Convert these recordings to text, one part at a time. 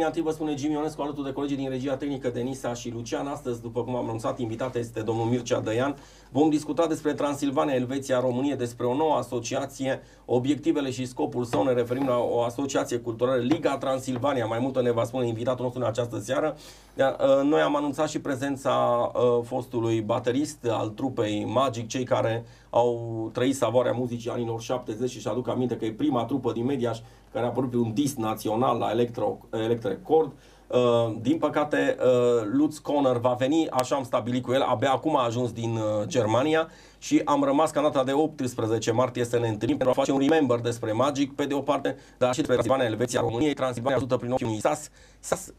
întâi vă spune Jimmy Ionescu, alături de colegii din regia tehnică Denisa și Lucian. Astăzi, după cum am anunțat, invitat este domnul Mircea Dăian. Vom discuta despre Transilvania, Elveția, România, despre o nouă asociație, obiectivele și scopul său. Ne referim la o asociație culturală, Liga Transilvania. Mai multe ne va spune invitatul nostru în această seară. Noi am anunțat și prezența fostului baterist al trupei Magic, cei care au trăit savoarea muzicii anilor 70 și aduc aminte că e prima trupă din Mediaș care a apărut pe un disc național la Electrocord. Din păcate, Lutz Conner va veni, așa am stabilit cu el, abia acum a ajuns din Germania și am rămas ca data de 18 martie să ne întâlnim pentru a face un remember despre Magic, pe de o parte, dar și despre Transilvania, Elveția, României. Transilvania ajută prin ochiul unui Sas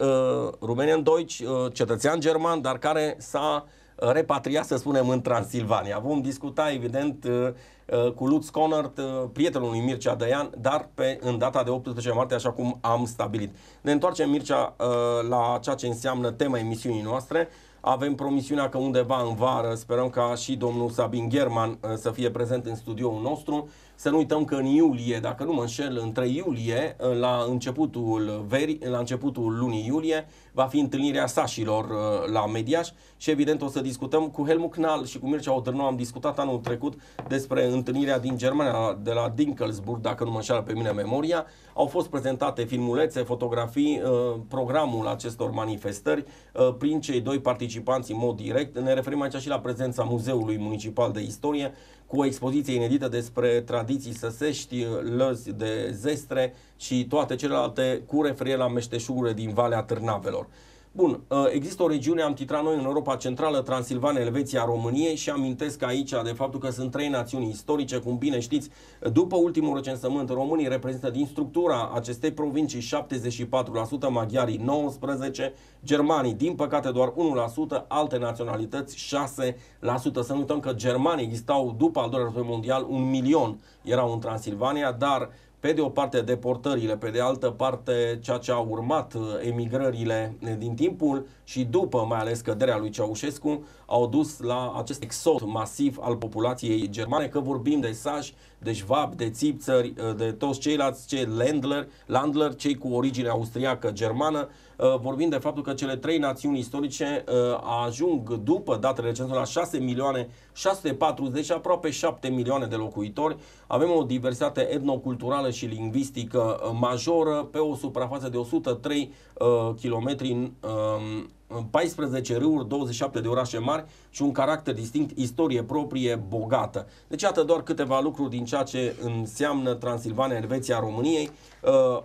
Rumänien Deutsch, cetățean german, dar care s-a repatriat, să spunem, în Transilvania. Vom discuta, evident, cu Lutz Conner, prietenul lui Mircea Dăian, dar în data de 18 martie, așa cum am stabilit. Ne întoarcem, Mircea, la ceea ce înseamnă tema emisiunii noastre. Avem promisiunea că undeva în vară sperăm ca și domnul Sabin German să fie prezent în studioul nostru. Să nu uităm că în iulie, dacă nu mă înșel, între iulie, la începutul lunii iulie, va fi întâlnirea sașilor la Mediaș și evident o să discutăm cu Helmut Knall și cu Mircea Otârnău. Am discutat anul trecut despre întâlnirea din Germania, de la Dinkelsburg, dacă nu mă înșeală pe mine memoria. Au fost prezentate filmulețe, fotografii, programul acestor manifestări prin cei doi participanți în mod direct. Ne referim aici și la prezența Muzeului Municipal de Istorie, cu o expoziție inedită despre tradiții săsești, lăzi de zestre și toate celelalte cu referire la meșteșugurile din Valea Târnavelor. Bun, există o regiune, am titrat noi, în Europa Centrală, Transilvania, Elveția, României și amintesc aici de faptul că sunt trei națiuni istorice, cum bine știți. După ultimul recensământ, românii reprezintă din structura acestei provincii 74%, maghiarii 19%, germanii, din păcate, doar 1%, alte naționalități 6%. Să nu uităm că germanii existau după al doilea război mondial, 1 milion erau în Transilvania, dar pe de o parte deportările, pe de altă parte ceea ce a urmat, emigrările din timpul și după mai ales căderea lui Ceaușescu, au dus la acest exod masiv al populației germane, că vorbim de sași, de șvabi, de țipțări, de toți ceilalți, cei landler, cei cu origine austriacă, germană. Vorbim de faptul că cele trei națiuni istorice ajung după datele recensului la 6 milioane 640, aproape 7 milioane de locuitori. Avem o diversitate etnoculturală și lingvistică majoră pe o suprafață de 103 km, 14 râuri, 27 de orașe mari și un caracter distinct, istorie proprie, bogată. Deci, iată doar câteva lucruri din ceea ce înseamnă Transilvania, Elveția, României.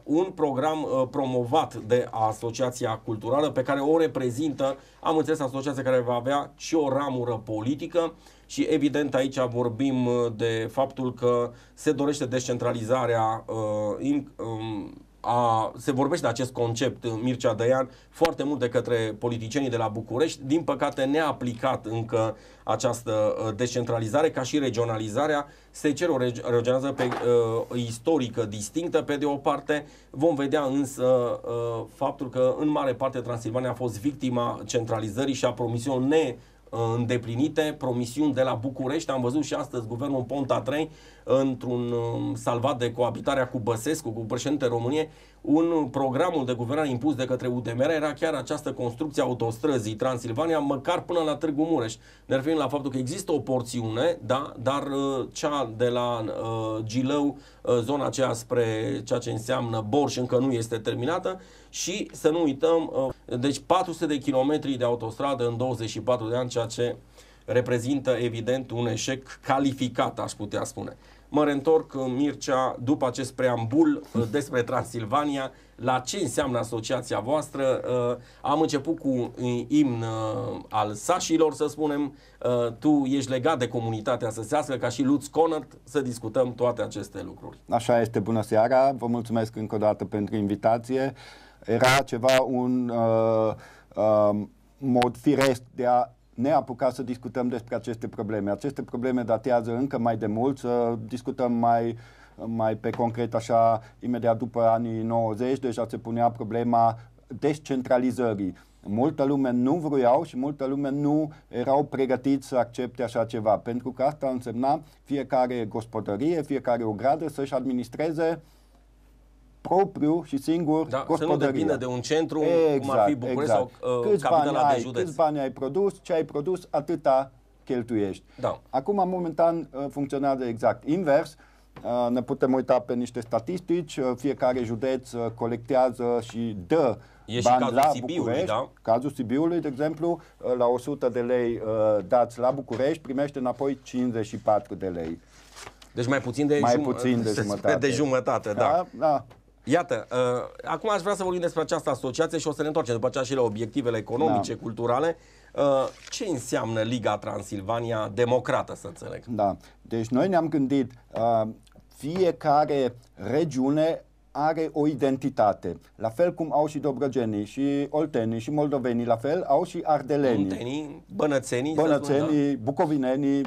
Un program promovat de Asociația Culturală pe care o reprezintă, am înțeles, asociația care va avea și o ramură politică și evident aici vorbim de faptul că se dorește descentralizarea se vorbește de acest concept, Mircea Dăian, foarte mult de către politicienii de la București, din păcate neaplicat încă această descentralizare, ca și regionalizarea. Se cere o regionalizare istorică distinctă, pe de o parte. Vom vedea însă faptul că în mare parte Transilvania a fost victima centralizării și a promisiunilor îndeplinite, promisiuni de la București. Am văzut și astăzi guvernul Ponta 3 într-un salvat de coabitarea cu Băsescu, cu președintele României, programul de guvernare impus de către UDMR era chiar această construcție autostrăzii Transilvania, măcar până la Târgu Mureș. Ne referim la faptul că există o porțiune, da, dar cea de la Gilău, zona aceea spre ceea ce înseamnă Borș, încă nu este terminată și să nu uităm, deci 400 de kilometri de autostradă în 24 de ani, ceea ce reprezintă evident un eșec calificat, aș putea spune. Mă reîntorc, Mircea, după acest preambul despre Transilvania, la ce înseamnă asociația voastră. Am început cu imn al sașilor, să spunem. Tu ești legat de comunitatea săsească, ca și Lutz Conner, să discutăm toate aceste lucruri. Așa este, bună seara, vă mulțumesc încă o dată pentru invitație. Era ceva un mod firesc de a ne apuca să discutăm despre aceste probleme. Aceste probleme datează încă mai de mult, să discutăm mai pe concret așa, imediat după anii 90, deja se punea problema descentralizării. Multă lume nu vroiau și multă lume nu erau pregătiți să accepte așa ceva, pentru că asta însemna fiecare gospodărie, fiecare ogradă să-și administreze propriu și singur gospodăria. Să nu depindă de un centru, cum ar fi București sau capitala de județ. Câți bani ai produs, ce ai produs, atâta cheltuiești. Da. Acum, momentan, funcționează exact invers. Ne putem uita pe niște statistici, fiecare județ colectează și dă bani la București. Da? Cazul Sibiului, de exemplu, la 100 de lei dați la București, primește înapoi 54 de lei. Deci mai puțin de jumătate. De jumătate, da. Da. Iată, acum aș vrea să vorbim despre această asociație și o să ne întoarcem după aceea și la obiectivele economice, culturale. Ce înseamnă Liga Transilvania Democrată, să înțeleg? Da, deci noi ne-am gândit, fiecare regiune are o identitate. La fel cum au și dobrăgenii, și oltenii, și moldovenii, la fel au și ardelenii. Bănățenii, bucovinenii.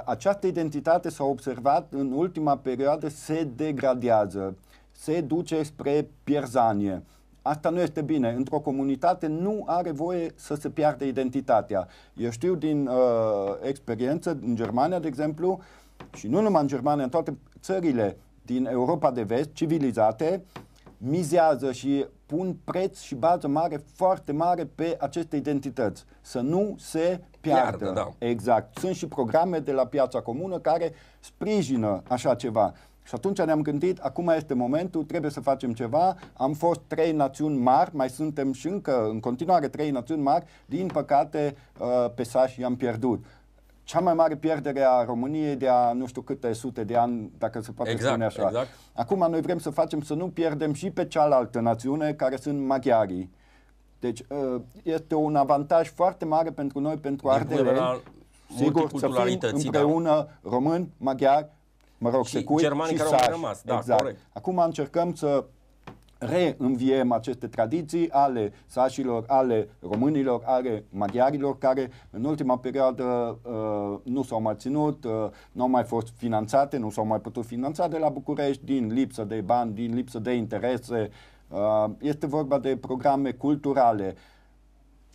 Această identitate s-a observat în ultima perioadă se degradează, se duce spre pierzanie. Asta nu este bine. Într-o comunitate nu are voie să se piardă identitatea. Eu știu din experiență, în Germania, de exemplu, și nu numai în Germania, în toate țările din Europa de Vest, civilizate, mizează și pun preț și bază mare, foarte mare pe aceste identități. Să nu se piardă. Da. Exact. Sunt și programe de la piața comună care sprijină așa ceva. Și atunci ne-am gândit, acum este momentul, trebuie să facem ceva. Am fost 3 națiuni mari, mai suntem și încă în continuare 3 națiuni mari. Din păcate, pe Saș i-am pierdut. Cea mai mare pierdere a României de a nu știu câte sute de ani, dacă se poate spune așa. Exact. Acum noi vrem să facem să nu pierdem și pe cealaltă națiune, care sunt maghiarii. Deci este un avantaj foarte mare pentru noi, pentru ardeleni. Sigur, să fim împreună români, maghiari, securi germanii și care sași. au rămas. Da, exact. Corect. Acum încercăm să reînviem aceste tradiții ale sașilor, ale românilor, ale maghiarilor, care în ultima perioadă nu s-au mai ținut, nu au mai fost finanțate, nu s-au mai putut finanța de la București din lipsă de bani, din lipsă de interese. Este vorba de programe culturale.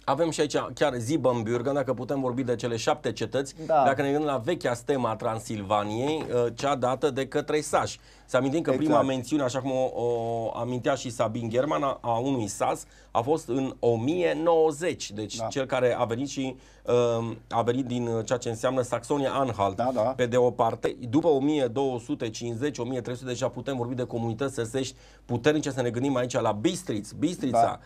Avem și aici chiar Siebenbürgen, dacă putem vorbi de cele 7 cetăți, dacă ne gândim la vechea stemă a Transilvaniei, cea dată de către sași. Să amintim că prima mențiune, așa cum o amintea și Sabin German, a unui sas a fost în 1090, deci cel care a venit și a venit din ceea ce înseamnă Saxonia-Anhalt, pe de o parte. După 1250-1300 deja putem vorbi de comunități săsești puternice, să ne gândim aici la Bistrița,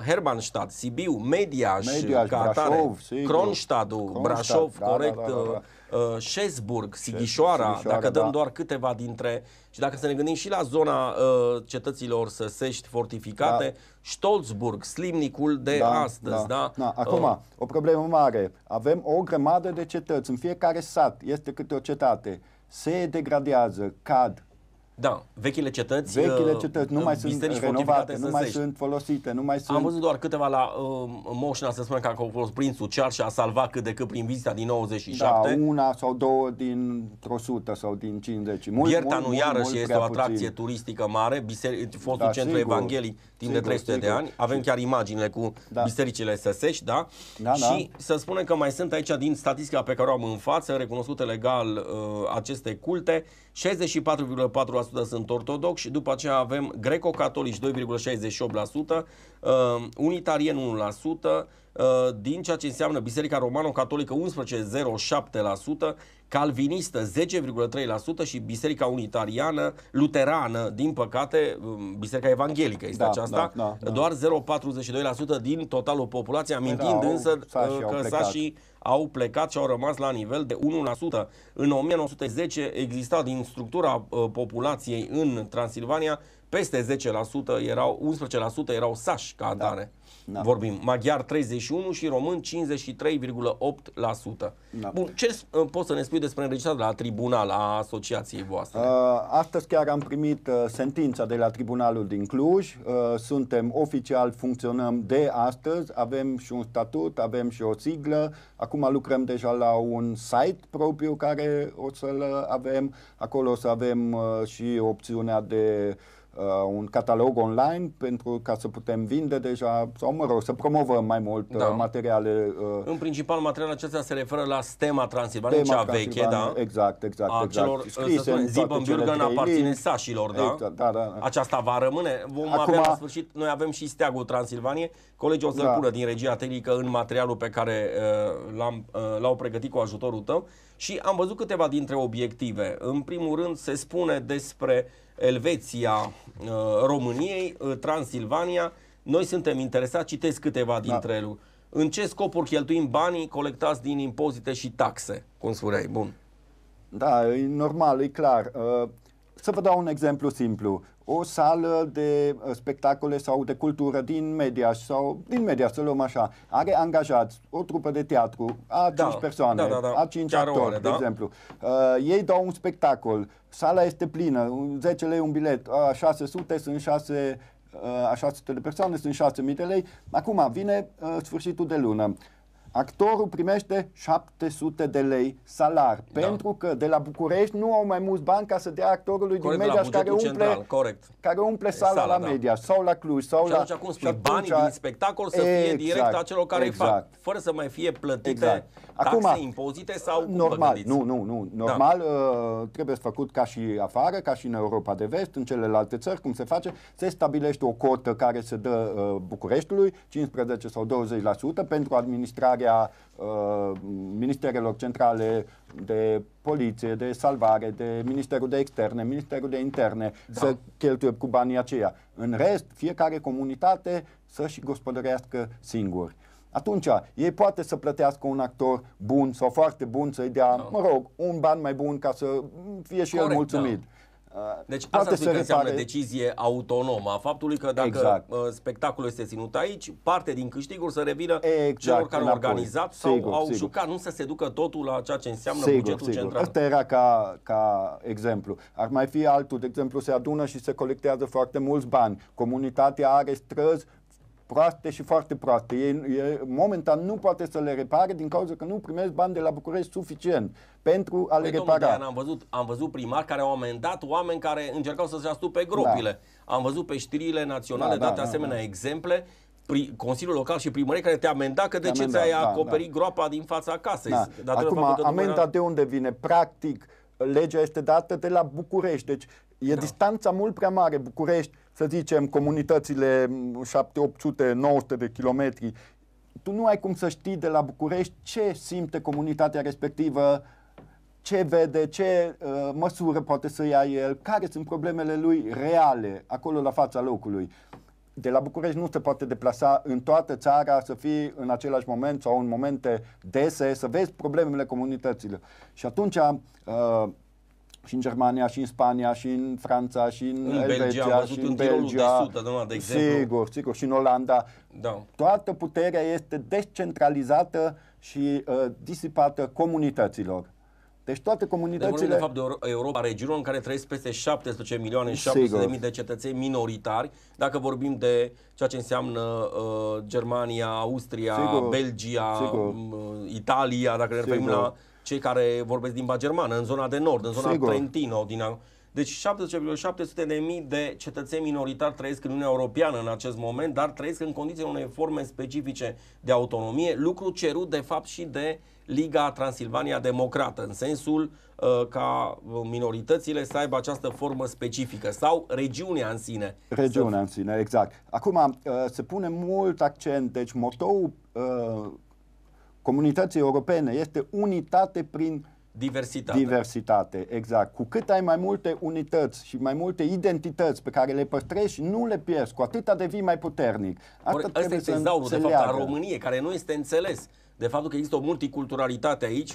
Hermannstadt, Sibiu, Mediaș, Brașov, Kronstadtul, Brașov, corect, Șesburg, Sighișoara, dacă dăm doar câteva dintre... Și dacă să ne gândim și la zona cetăților săsești fortificate, Stolzburg, Slimnicul de astăzi. Acum, o problemă mare. Avem o grămadă de cetăți. În fiecare sat este câte o cetate. Se degradează, cad. Da, vechile cetăți nu mai sunt renovate, nu mai sunt folosite, nu mai sunt... Am văzut doar câteva la Moșna, să spunem că a fost prințul Charles și a salvat cât de cât prin vizita din 97. Da, una sau două dintr-o 100 sau din 50. Biertanu iarăși este o atracție turistică mare, fostul centru evanghelic timp de 300 de ani. Avem chiar imaginile cu bisericile săsești, Și să spunem că mai sunt aici din statistica pe care o am în față, recunoscute legal aceste culte, 64,4% sunt ortodoxi, după aceea avem greco-catolici 2,68%, unitarieni 1%, din ceea ce înseamnă Biserica Romano-Catolică 11,07%, calvinistă 10,3% și Biserica Unitariană, Luterană, din păcate, Biserica Evanghelică este aceasta, doar 0,42% din totalul populației, amintind însă că sașii au plecat și au rămas la nivel de 1%. În 1910 exista din structura populației în Transilvania peste 10% erau, 11% erau sași ca atare. Vorbim maghiar 31 și român 53,8%. Bun, ce poți să ne spui despre înregistrarea la tribunal a asociației voastre? Astăzi chiar am primit sentința de la tribunalul din Cluj. Suntem oficial, funcționăm de astăzi, avem și un statut, avem și o siglă. Acum lucrăm deja la un site propriu care o să-l avem. Acolo o să avem și opțiunea de un catalog online pentru ca să putem vinde deja, sau mă rog, să promovăm mai mult materiale. În principal, materialele acestea se referă la Stema Transilvaniei, cea veche, da? Exact. A celor, Siebenbürgen aparține sașilor, da? Exact, da. Aceasta va rămâne. Vom avea la sfârșit, noi avem și steagul Transilvaniei. Colegii o să-l pună din regia tehnică în materialul pe care l-au pregătit cu ajutorul tău. Și am văzut câteva dintre obiective. În primul rând se spune despre Elveția României, Transilvania. Noi suntem interesați, citesc câteva dintre ele. În ce scopuri cheltuim banii colectați din impozite și taxe? Cum spuneai, bun. Da, e normal, e clar. Să vă dau un exemplu simplu. O sală de spectacole sau de cultură din Mediaș, să luăm așa, are angajați o trupă de teatru, a 5 persoane, a 5 actori, de exemplu. Ei dau un spectacol, sala este plină, 10 lei un bilet, 600 sunt 6 a 600 de persoane, sunt 6.000 de lei. Acum vine sfârșitul de lună. Actorul primește 700 de lei salar, pentru că de la București nu au mai mulți bani ca să dea actorului din Mediaș care umple sala la Mediaș sau la Cluj sau și atunci, cum spui, banii din spectacol să fie direct a celor care îi fac, fără să mai fie plătite taxe, impozite sau normal, nu. Normal, trebuie făcut ca și afară, ca și în Europa de Vest, în celelalte țări, cum se face, se stabilește o cotă care se dă Bucureștiului, 15 sau 20% pentru administrarea ministerelor centrale de poliție, de salvare, de Ministerul de Externe, Ministerul de Interne, să cheltuie cu banii aceia. În rest, fiecare comunitate să-și gospodărească singur. Atunci, ei poate să plătească un actor bun sau foarte bun, să-i dea, mă rog, un ban mai bun ca să fie și el mulțumit. Deci asta zic că înseamnă decizie autonomă a faptului că dacă spectacolul este ținut aici, parte din câștiguri să revină celor care au organizat sau au jucat, nu să se ducă totul la ceea ce înseamnă bugetul central. Asta era ca exemplu. Ar mai fi altul, de exemplu, se adună și se colectează foarte mulți bani. Comunitatea are străzi proaste și foarte proaste. Momentan nu poate să le repare din cauza că nu primesc bani de la București suficient pentru a le repara. Am văzut primari care au amendat oameni care încercau să se astupe gropile. Am văzut pe știrile naționale date asemenea exemple. Consiliul Local și primărie care te amenda că de ce ți-ai acoperit groapa din fața casei. Acum, amenda de unde vine? Practic, legea este dată de la București. Deci e distanța mult prea mare. București, să zicem, comunitățile 7, 800, 900 de kilometri. Tu nu ai cum să știi de la București ce simte comunitatea respectivă, ce vede, ce măsură poate să ia el, care sunt problemele lui reale, acolo la fața locului. De la București nu se poate deplasa în toată țara, să fii în același moment sau în momente dese, să vezi problemele comunităților. Și atunci, și în Germania, și în Spania, și în Franța, și în Elveția, și în Belgia, de exemplu. Sigur, și în Olanda. Toată puterea este descentralizată și disipată comunităților. Deci toate comunitățile... de fapt de Europa, regiunea în care trăiesc peste 17 milioane, 700.000 de cetățeni minoritari. Dacă vorbim de ceea ce înseamnă Germania, Austria, Belgia, Italia, dacă ne referim la cei care vorbesc limba germană, în zona de nord, în zona Trentino. Deci 17.700.000 de cetățeni minoritari trăiesc în Uniunea Europeană în acest moment, dar trăiesc în condițiile unei forme specifice de autonomie, lucru cerut de fapt și de Liga Transilvania Democrată, în sensul ca minoritățile să aibă această formă specifică, sau regiunea în sine. Regiunea în sine, exact. Acum, se pune mult accent, deci motoul comunității europene este unitate prin diversitate, exact. Cu cât ai mai multe unități și mai multe identități pe care le păstrezi și nu le pierzi, cu atât devii mai puternic. Asta este tezaurul, de fapt, al României, care nu este înțeles. De faptul că există o multiculturalitate aici,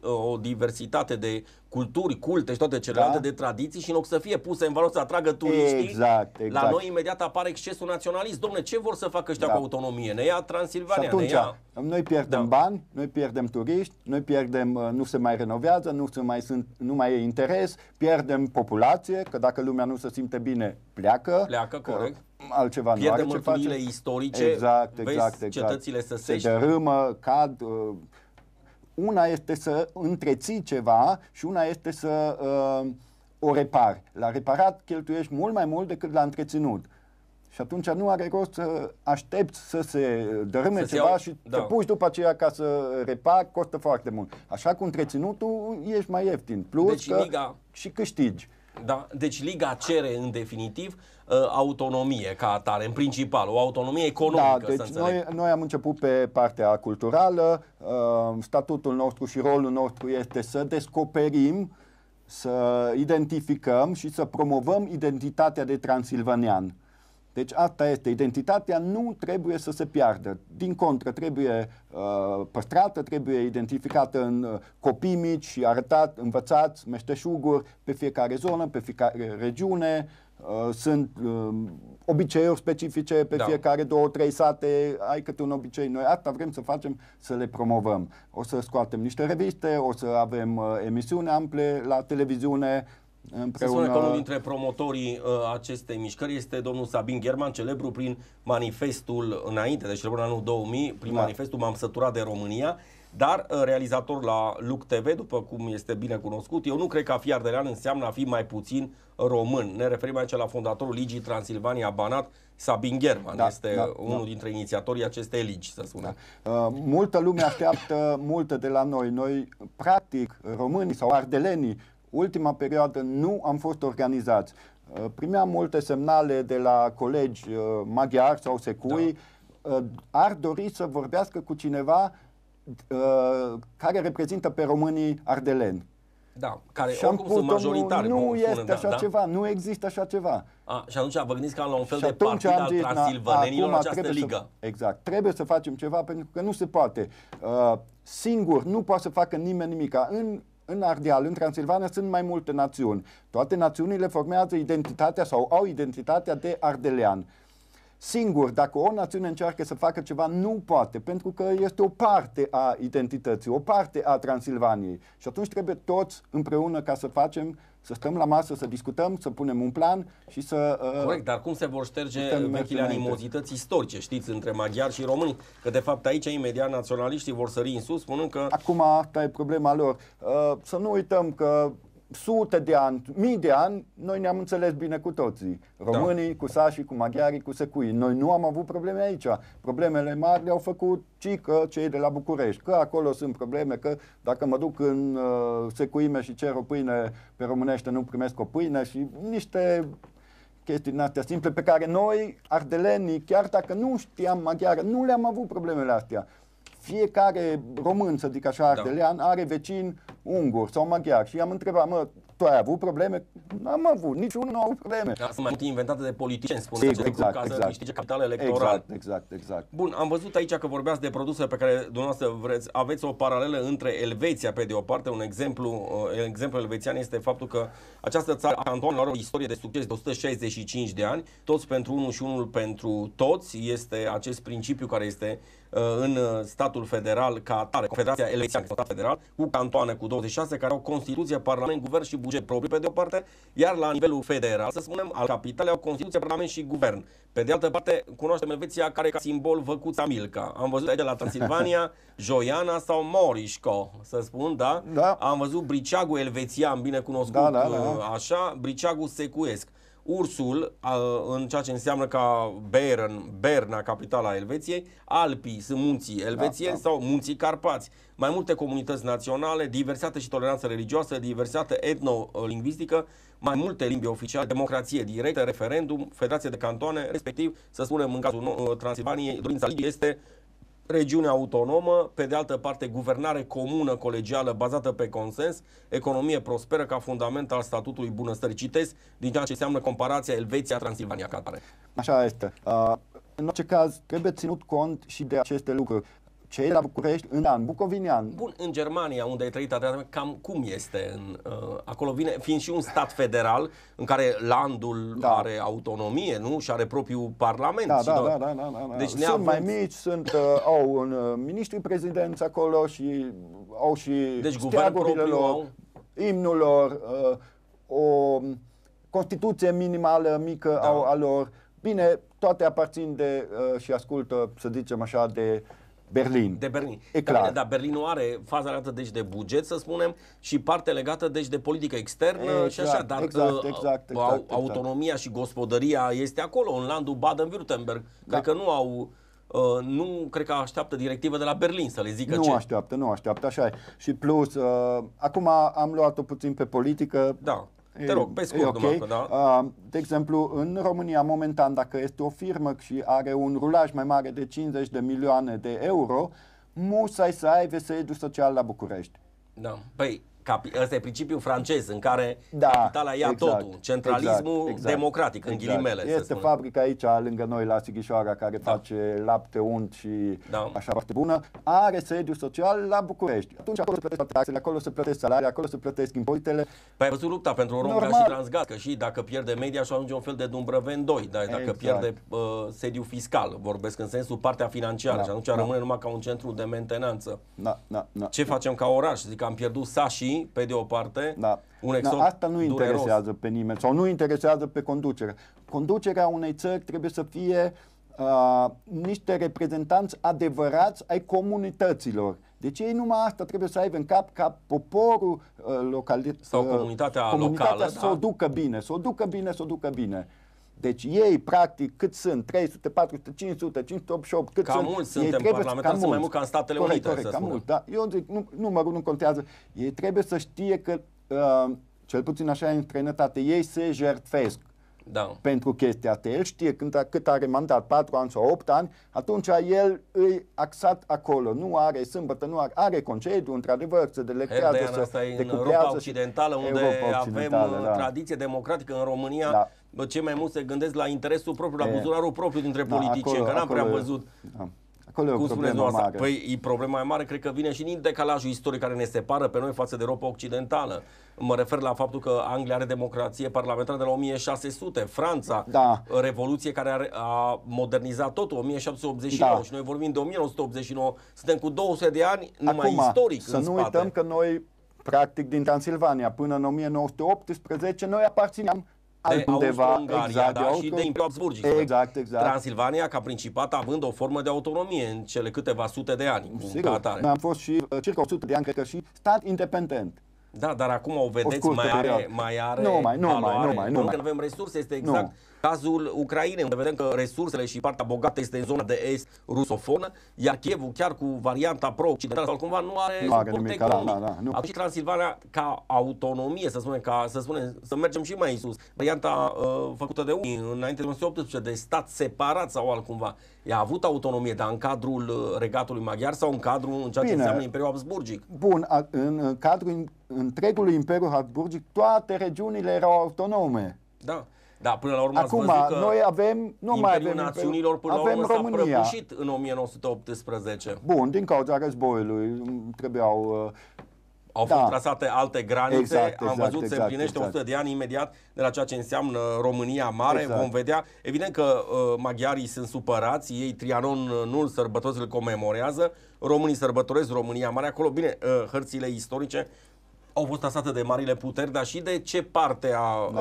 o diversitate de culturi, culte și toate celelalte, de tradiții, și în loc să fie puse în valoare să atragă turiștii, la noi imediat apare excesul naționalist. Dom'le, ce vor să facă ăștia cu autonomie? Ne ia Transilvania, și atunci, noi pierdem bani, noi pierdem turiști, noi pierdem, nu se mai renovează, nu mai e interes, pierdem populație, că dacă lumea nu se simte bine, pleacă. Corect. Altceva pierdem nu are ce face. Istorice, exact. Cetățile să se dărâmă, cad. Una este să întreții ceva și una este să o repari. La reparat cheltuiești mult mai mult decât la întreținut. Și atunci nu are rost să aștepți să se dărâme ceva și te puși după aceea ca să repari, costă foarte mult. Așa cu întreținutul ești mai ieftin. Plus deci că Liga... și câștigi. Da, deci Liga cere în definitiv autonomie ca atare, în principal, o autonomie economică. Da, deci noi am început pe partea culturală, statutul nostru și rolul nostru este să descoperim, să identificăm și să promovăm identitatea de transilvanian. Deci asta este, identitatea nu trebuie să se piardă, din contră trebuie păstrată, trebuie identificată în copii mici și arătat, învățați, meșteșuguri pe fiecare zonă, pe fiecare regiune, sunt obiceiuri specifice pe fiecare 2-3 sate, ai câte un obicei. Noi asta vrem să facem, să le promovăm. O să scoatem niște reviste, o să avem emisiuni ample la televiziune, împreună. Se spune că unul dintre promotorii acestei mișcări este domnul Sabin Gherman, celebru prin manifestul înainte, deci în anul 2000, prin manifestul M-am săturat de România, dar realizator la Luc TV, după cum este bine cunoscut. Eu nu cred că a fi ardelean înseamnă a fi mai puțin român. Ne referim aici la fondatorul Ligii Transilvania Banat, Sabin Gherman. Este unul dintre inițiatorii acestei ligi, să spunem. Multă lume așteaptă multe de la noi. Noi, practic, românii sau ardelenii, ultima perioadă nu am fost organizați. Primeam multe semnale de la colegi maghiari sau secui. Ar dori să vorbească cu cineva care reprezintă pe românii ardeleni. Da, care oricum sunt majoritari. Nu este așa ceva, nu există așa ceva. Și atunci vă gândiți ca la un fel de partid al transilvanenilor în această ligă. Exact, trebuie să facem ceva pentru că nu se poate. Singur nu poate să facă nimeni nimica. În Ardeal, în Transilvania, sunt mai multe națiuni. Toate națiunile formează identitatea sau au identitatea de ardelean. Singur, dacă o națiune încearcă să facă ceva, nu poate, pentru că este o parte a identității, o parte a Transilvaniei. Și atunci trebuie toți împreună ca să facem, să stăm la masă, să discutăm, să punem un plan și să... Corect, dar cum se vor șterge vechile animozități istorice, știți, între maghiari și români? Că de fapt aici imediat naționaliștii vor sări în sus, spunând că... Acum asta e problema lor. Să nu uităm că sute de ani, mii de ani, noi ne-am înțeles bine cu toții. Românii, cu sașii, cu maghiarii, cu secuii. Noi nu am avut probleme aici. Problemele mari le-au făcut cei de la București. Că acolo sunt probleme, că dacă mă duc în secuime și cer o pâine pe românește, nu primesc o pâine și niște chestii din astea simple pe care noi, ardelenii, chiar dacă nu știam maghiară, nu le-am avut problemele astea. Fiecare român, să zic așa, ardelean, are vecin ungur sau maghiar. Și i-am întrebat, tu ai avut probleme? N-am avut, niciunul nu a avut probleme. Sunt mai multe inventate de politicieni, spun ca să câștige capital electoral. Exact. Bun, am văzut aici că vorbeați de produse pe care dumneavoastră aveți o paralelă între Elveția, pe de o parte. Un exemplu elvețian este faptul că această țară a cantonelor are o istorie de succes de 165 de ani, toți pentru unul și unul pentru toți. Este acest principiu care este în statul federal ca atare, Confederația Elvețiană, stat federal, cu cantoane cu 26, care au Constituție, Parlament, Guvern și buget propriu pe de o parte, iar la nivelul federal, să spunem, al capitalei au Constituție, Parlament și Guvern. Pe de altă parte, cunoaștem Elveția care ca simbol văcuța Milca. Am văzut aici la Transilvania Joiana sau Morișco, să spun, da? Am văzut briceagul elvețian, bine cunoscut, așa, briceagul secuiesc. Ursul, în ceea ce înseamnă ca Berna, capitala Elveției, Alpii sunt munții elvețieni sau munții Carpați. Mai multe comunități naționale, diversitate și toleranță religioasă, diversitate etno-lingvistică, mai multe limbi oficiale, democrație directă, referendum, federație de cantoane, respectiv, să spunem, în cazul Transilvaniei, dorința ligii este regiune autonomă, pe de altă parte guvernare comună, colegială, bazată pe consens, economie prosperă ca fundament al statutului bunăstării. Citesc din ceea ce înseamnă comparația Elveția-Transilvania ca atare. Așa este. În orice caz, trebuie ținut cont și de aceste lucruri. Cei la București, bucovinian. Bun, în Germania, unde ai trăit atât, cam cum este? Acolo fiind și un stat federal, în care landul are autonomie, nu? Și are propriul parlament. Da. Deci sunt mai mici, au un miniștri prezidenți acolo și au și deci steagurile lor, imnul lor, o Constituție minimală, mică a lor. Bine, toate aparțin și ascultă, să zicem așa, de Berlin. De Berlin. E Dar clar. bine, dar Berlinul are faza legată deci de buget, să spunem, și parte legată deci de politică externă și așa, dar exact. autonomia și gospodăria este acolo, în landul Baden-Württemberg. Cred că nu cred că așteaptă directive de la Berlin să le zică nu ce. Nu așteaptă, așa e. Și plus, acum am luat-o puțin pe politică. Da. Te rog, pe scurt, okay. Da? De exemplu, în România, momentan, dacă este o firmă și are un rulaj mai mare de 50 de milioane de euro, musai să ai sediu social la București. Da. Păi, ăsta e principiul francez în care capitala ia totul. Centralismul democratic, în ghilimele. Este fabrica aici, lângă noi, la Sighișoara, care face lapte, unt și așa foarte bună. Are sediu social la București. Atunci acolo se plătesc taxele, acolo se plătesc salarii, acolo se plătesc impozitele. Păi ai văzut lupta pentru Romgaz și Transgaz, că și dacă pierde media și ajunge un fel de Dumbrăven 2, dacă pierde sediu fiscal, vorbesc în sensul partea financiară și atunci rămâne numai ca un centru de mentenanță. Ce facem ca oraș? Zic că am pierdut Sași, pe de o parte, un exod asta nu interesează pe nimeni sau nu interesează pe conducere. Conducerea unei țări trebuie să fie niște reprezentanți adevărați ai comunităților. Deci ei numai asta trebuie să aibă în cap, ca poporul sau comunitatea locală să o ducă bine, să o ducă bine. Deci ei, practic, cât sunt? 300, 400, 500, 588, cât sunt? Mulți suntem parlamentari, sunt mai mult ca în Statele Unite, corect, să spunem. Da. Eu zic, numărul nu contează. Ei trebuie să știe că, cel puțin așa în străinătate, ei se jertfesc pentru chestia asta. El știe cât are mandat, 4 ani sau 8 ani, atunci el îi axat acolo. Nu are sâmbătă, are concediu, într-adevăr, se delectează, asta e în Europa Occidentală, unde avem tradiție democratică. În România, cei mai mulți se gândesc la interesul propriu, la buzunarul propriu dintre politicieni, că n-am prea văzut. Acolo e o problemă mare. Păi, problema mai mare, cred că vine și din decalajul istoric care ne separă pe noi față de Europa Occidentală. Mă refer la faptul că Anglia are democrație parlamentară de la 1600, Franța, Revoluție care a modernizat totul, 1789 și noi vorbim de 1989, suntem cu 200 de ani numai istoric să nu uităm că noi, practic, din Transilvania până în 1918, noi aparțineam de Austro-Ungaria, și de Imperiul Habsburgic. Exact. Transilvania ca principat având o formă de autonomie în cele câteva sute de ani. Sigur, noi am fost și circa 100 de ani, cred că și stat independent. Da, dar acum o vedeți, mai are Nu mai. Că avem resurse, este exact cazul Ucrainei, unde vedem că resursele și partea bogată este în zona de est rusofonă, iar Kievul, chiar cu varianta pro-occidentală sau cumva, nu are suport economic. Acum și Transilvania ca autonomie, să mergem și mai sus. Varianta făcută de unii înainte de 1918, de stat separat sau altcumva. Ea a avut autonomie, dar în cadrul regatului maghiar sau în cadrul în ceea ce înseamnă Imperiul Habsburgic? Bun, în cadrul întregului Imperiu Habsburgic, toate regiunile erau autonome. Da, până la urmă acum, ați văzut că noi avem, nu mai avem Națiunilor până la urmă s-a prăbușit în 1918. Bun, din cauza războiului trebuiau... Au fost trasate alte granițe, am văzut, se împlinește 100 de ani imediat de la ceea ce înseamnă România Mare, vom vedea. Evident că maghiarii sunt supărați, ei Trianon nu-l sărbătoresc, îl comemorează, românii sărbătoresc România Mare, acolo, bine, hărțile istorice au fost trasate de marile puteri, dar și de ce parte a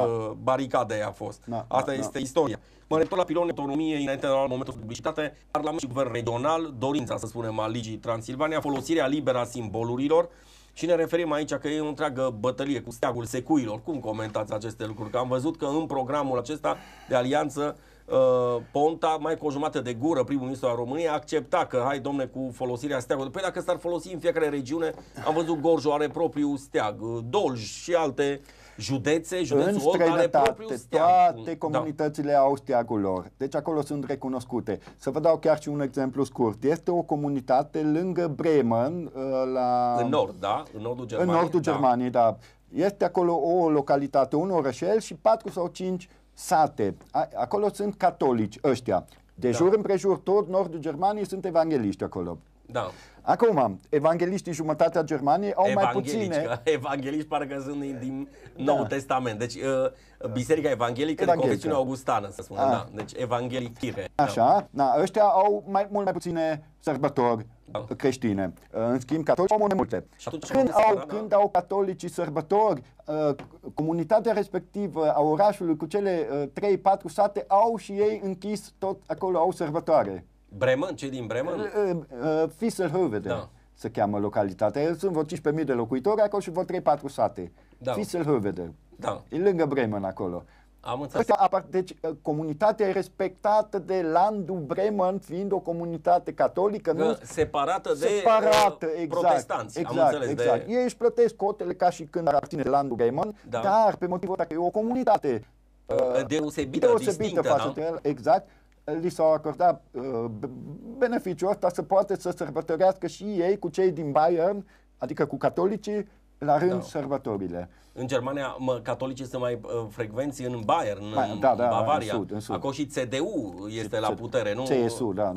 baricadei a fost. Asta este istoria. Mă refer la pilonul autonomiei înainte de la momentul de publicitate, Parlament și Guvern Regional, dorința, să spunem, a Ligii Transilvania, folosirea liberă a simbolurilor. Și ne referim aici că e o întreagă bătălie cu steagul secuilor. Cum comentați aceste lucruri? Că am văzut că în programul acesta de alianță Ponta, mai cu o jumătate de gură, primul ministru al României, accepta că, hai domne, cu folosirea steagului. Păi dacă s-ar folosi în fiecare regiune, am văzut Gorj are propriul steag, Dolj și alte județul Olt are propriul steag. Toate comunitățile au steagul lor. Deci acolo sunt recunoscute. Să vă dau chiar și un exemplu scurt. Este o comunitate lângă Bremen, în nord, da? În nordul Germaniei. În nordul Germaniei, da. Este acolo o localitate, un orășel și 4 sau 5 sate. Acolo sunt catolici ăștia. De jur împrejur tot nordul Germaniei sunt evangheliști acolo. Da. Acum, evangheliștii jumătatea Germaniei au mai puține... Evangeliști parcă sunt din Noul Testament. Deci Biserica Evanghelică de confesiune augustană, să spunem. Da. Deci evanghelicire. Așa, ăștia au mult mai puține sărbători creștine. În schimb, catolici au mai multe. Când au catolicii sărbători, comunitatea respectivă a orașului cu cele 3-4 sate au și ei închis tot acolo, au sărbătoare. Bremen? Cei din Bremen? Visselhövede. Da. Se cheamă localitatea. Sunt vreo 15.000 de locuitori acolo și vreo 3-4 sate. Da. Visselhövede. Da. E lângă Bremen acolo. Am înțeles. Deci comunitatea e respectată de landul Bremen, fiind o comunitate catolică, nu separată de exact, protestanți. Exact, am înțeles. exact. Ei își plătesc cotele ca și când ar abține de landul Bremen, da. dar pe motivul ăsta că e o comunitate deosebită, distinctă, față de el, exact, li s-au acordat beneficiul ăsta să poată să sărbătorească și ei cu cei din Bayern, adică cu catolicii, la rând sărbătorile. În Germania, catolicii sunt mai frecvenți în Bayern, în Bavaria. În sud. Acolo și CDU este la putere, nu? CSU, da.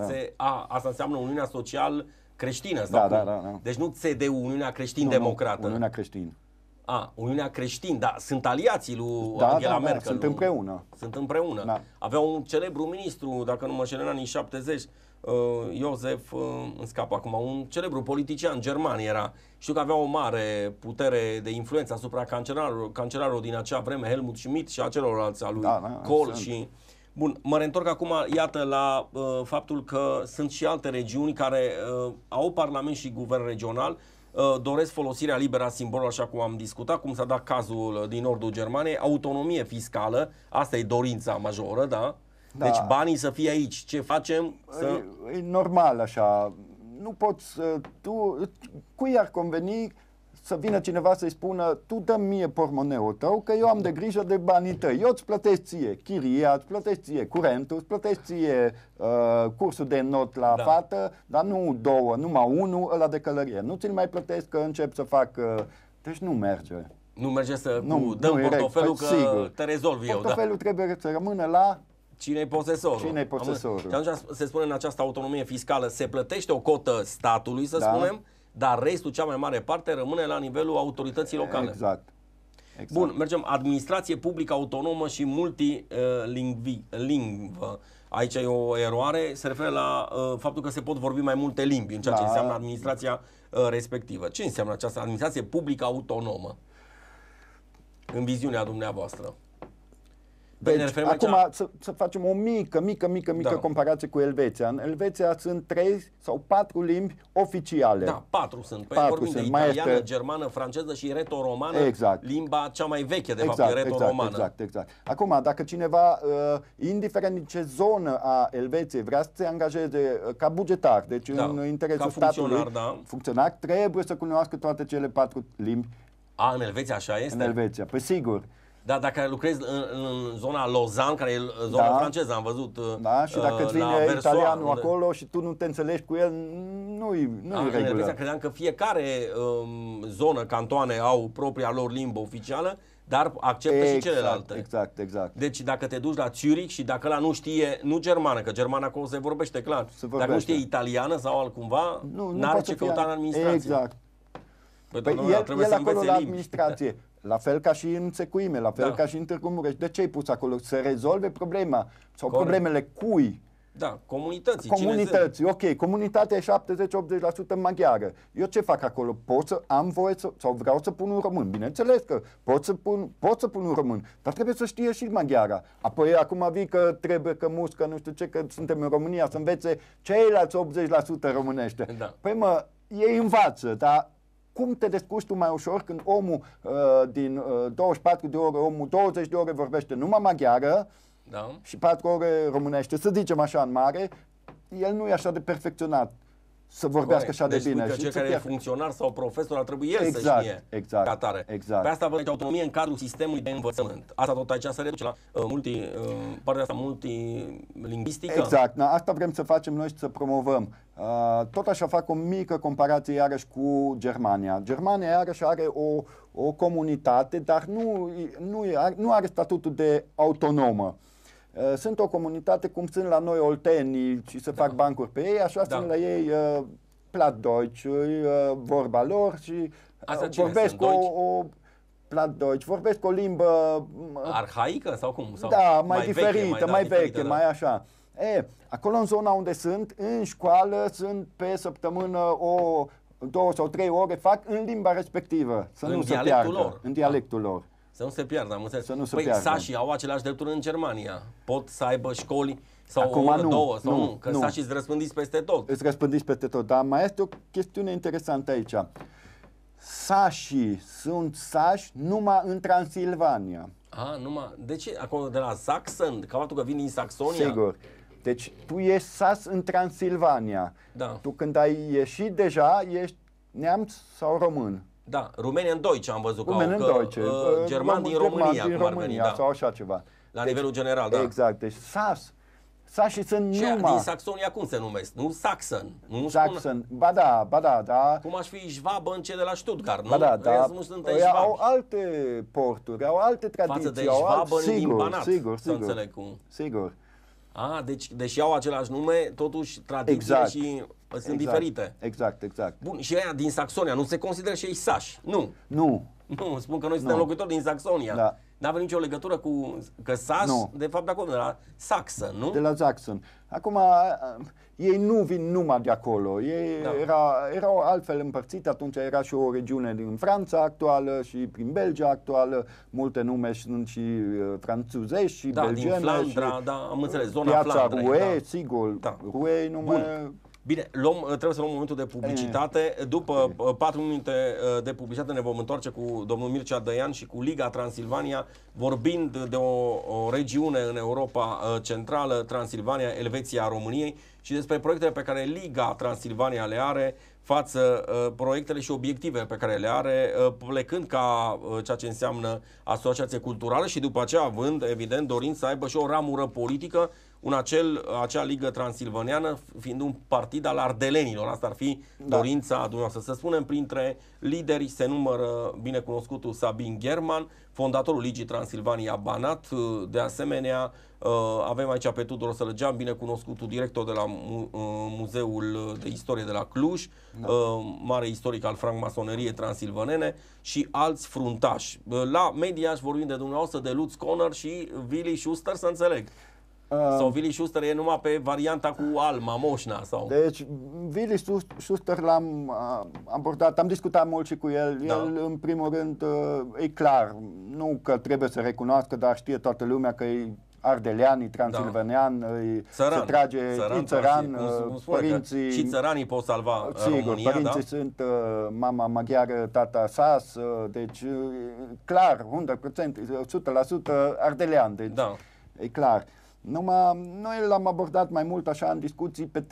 Asta înseamnă Uniunea Social Creștină. Da. Deci nu CDU, Uniunea Creștin-Democrată. Uniunea Creștin. Uniunea Creștin, da, sunt aliații lui Angela Merkel. Sunt împreună. Sunt împreună. Da. Aveau un celebru ministru, dacă nu mă înșel, în anii 70, Iosef, îmi scapă acum, un celebru politician german era. Știu că avea o mare putere de influență asupra cancelarului din acea vreme, Helmut Schmidt și a celorlalți, a lui Kohl și... Bun, mă reîntorc acum, iată, la faptul că sunt și alte regiuni care au parlament și guvern regional, doresc folosirea liberă a simbolului, așa cum am discutat, cum s-a dat cazul din nordul Germaniei, autonomie fiscală, asta e dorința majoră, da? Deci banii să fie aici. Ce facem? E normal așa. Nu poți cui ar conveni să vină cineva să-i spună tu dă-mi mie pormoneul tău că eu am de grijă de banii tăi. Eu îți plătesc ție chiria, îți plătesc ție curentul, îți plătesc ție cursul de not la fată, dar nu două, numai unul, ăla de călărie. Nu ți-l mai plătesc că încep să fac... Deci nu merge. Nu merge să dăm portofelul că sigur. Te rezolv eu. Portofelul trebuie să rămână la... Cine-i posesorul? Cine-i posesorul? Și atunci se spune în această autonomie fiscală, se plătește o cotă statului, să spunem, dar restul, cea mai mare parte, rămâne la nivelul autorității locale. Exact. Bun, mergem. Administrație publică autonomă și multilingvă. Aici e o eroare, se referă la faptul că se pot vorbi mai multe limbi în ceea ce înseamnă administrația respectivă. Ce înseamnă această administrație publică autonomă? În viziunea dumneavoastră. Deci, acum să facem o mică comparație cu Elveția. În Elveția sunt 3 sau 4 limbi oficiale. Da, 4 sunt. Păi vorbim de italiană, germană, franceză și reto-romană, limba cea mai veche, de fapt, e reto-romană. Exact. Acum, dacă cineva, indiferent din ce zonă a Elveției, vrea să se angajeze ca bugetar, deci în interesul statului, funcționar, trebuie să cunoască toate cele 4 limbi. În Elveția așa este? În Elveția, pe sigur. Da, dacă lucrezi în zona Lausanne, care e zona franceză, am văzut. Da, și dacă îți vine italianul acolo și tu nu te înțelegi cu el, nu-i regulă. În Elveția credeam că fiecare zonă, cantoane au propria lor limbă oficială, dar acceptă și celelalte. Exact. Deci dacă te duci la Zurich și dacă ăla nu știe, nu germană, că germana acolo se vorbește clar, dacă nu știe italiană sau altcumva, n-are ce căuta în administrație. Exact. Păi el acolo la administrație. La fel ca și în Secuime, la fel ca și în Târgu Mureș. De ce ai pus acolo? Să rezolve problema sau problemele cui? Da, comunității. Ok, comunitatea e 70-80% maghiară. Eu ce fac acolo? Pot să am voie sau vreau să pun un român? Bineînțeles că pot să pun un român, dar trebuie să știe și maghiara. Apoi acum vii că trebuie că muscă, nu știu ce, că suntem în România, să învețe ceilalți 80% românește. Da. Păi ei învață, dar cum te descurci tu mai ușor când omul din 24 de ore, omul 20 de ore vorbește numai maghiară și 4 ore românește, să zicem așa în mare, el nu e așa de perfecționat să vorbească așa de bine. Deci cel care e funcționar sau profesor ar trebui el să știe ca atare. Pe asta vă autonomie în cadrul sistemului de învățământ. Asta tot aici se reduce la partea asta multilingvistică. Exact, asta vrem să facem noi și să promovăm. Tot așa fac o mică comparație iarăși cu Germania. Germania iarăși are o comunitate, dar nu are statutul de autonomă. Sunt o comunitate cum sunt la noi oltenii și se fac bancuri pe ei, așa sunt la ei Plattdeutsch, vorba lor și vorbesc o Plattdeutsch, vorbesc o limbă arhaică sau cum? Sau mai diferită, mai veche, mai așa. Acolo în zona unde sunt, în școală, sunt pe săptămână 2 sau 3 ore, fac în limba respectivă, să nu se piardă, în dialectul lor. Să nu se piardă, am înțeles. Să nu se piardă. Sașii au aceleași drepturi în Germania. Pot să aibă școli Sau Acum o oră, nu, două, sau nu, nu? Că nu. sașii îți răspândiți peste tot. Îți răspândiți peste tot, dar mai este o chestiune interesantă aici. Sașii sunt sași numai în Transilvania. De ce? Acolo de la Saxon? Ca faptul că vin din Saxonia? Sigur. Deci tu ești sas în Transilvania. Da. Tu când ai ieșit deja, ești neamț sau român. Da, Rumenian Deutsche am văzut Rumenen că Deutsche. german din România, din cum ar România, veni, da. sau așa ceva. La nivelul general, da. Exact. Deci sașii sunt Și numai din Saxonia cum se numesc? Nu Saxon. Nu Saxon. Ba da, da. Cum aș fi Schwabănce de la Stuttgart, nu? Ba da, da. Nu sunt Ei au alte porturi, au alte tradiții. Față de au Schwabăn din Banat, sigur. să înțeleg cum. Sigur. Deci, deși au același nume, totuși tradițiile și sunt diferite. Exact. Bun, și aia din Saxonia, nu se consideră și ei sași? Nu. Nu. Nu, spun că noi suntem locuitori din Saxonia. Da. N-avem nicio legătură cu că saș, de fapt de acolo, de la Saxon, nu? De la Saxon. Acum, ei nu vin numai de acolo. Ei erau altfel împărțite, atunci era și o regiune din Franța actuală și prin Belgia actuală. Multe nume sunt și franțuzești și belgiene. Din Flandra, am înțeles, zona Piața Flandrei. Rouen, sigur. Da. Rouen nume... Bine, trebuie să luăm momentul de publicitate. După 4 minute de publicitate ne vom întoarce cu domnul Mircea Dăian și cu Liga Transilvania, vorbind de o regiune în Europa Centrală, Transilvania, Elveția, României, și despre proiectele pe care Liga Transilvania le are față proiectele și obiectivele pe care le are, plecând ca ceea ce înseamnă asociație culturală și după aceea având, evident, dorind să aibă și o ramură politică, acea Ligă Transilvaneană fiind un partid al ardelenilor. Asta ar fi dorința dumneavoastră. Să spunem, printre lideri se numără binecunoscutul Sabin German, fondatorul Ligii Transilvania Banat. De asemenea, avem aici pe Tudor Sălăgean, binecunoscutul director de la Muzeul de Istorie de la Cluj, mare istoric al francmasoneriei transilvanene, și alți fruntași. La Mediaș vorbim de dumneavoastră, de Lutz Conner și Willy Schuster, să înțeleg. Sau Willy Schuster e numai pe varianta cu Alma, Moșna? Sau? Deci, Willy Schuster l-am abordat, am discutat mult și cu el. El, în primul rând, e clar, nu că trebuie să recunoască, dar știe toată lumea că e ardelean, e transilvanean, se trage, e țăran, părinții... Și țăranii pot salva România, părinții sunt mama maghiară, tata sas, deci clar, 100%, 100% ardelean, deci e clar. Noi l-am abordat mai mult așa în discuții pe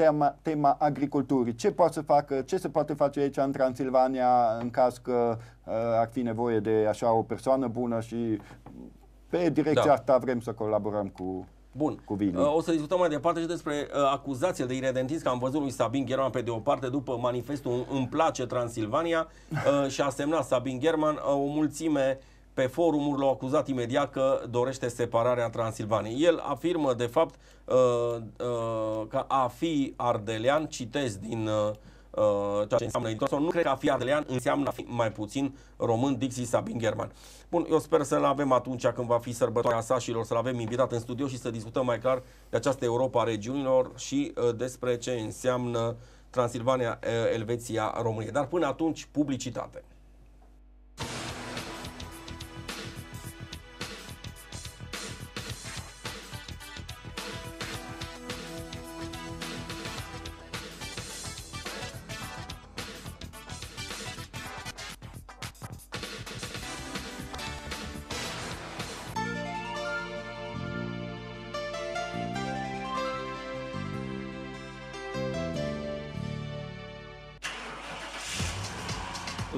tema agriculturii. Ce poate să facă, ce se poate face aici în Transilvania în caz că ar fi nevoie de așa o persoană bună, și pe direcția asta vrem să colaborăm cu Willy. O să discutăm mai departe și despre acuzația de iredentism, că am văzut lui Sabin German pe de o parte după manifestul Îmi place Transilvania și a semnat Sabin German o mulțime pe forumuri, l-au acuzat imediat că dorește separarea Transilvaniei. El afirmă, de fapt, că a fi ardelean, citez din ceea ce înseamnă editor, nu cred că a fi ardelean înseamnă a fi mai puțin român, dicții Sabin German. Bun, eu sper să-l avem atunci când va fi sărbătoarea sașilor, să-l avem invitat în studio și să discutăm mai clar de această Europa a regiunilor și despre ce înseamnă Transilvania, Elveția, România. Dar până atunci, publicitate.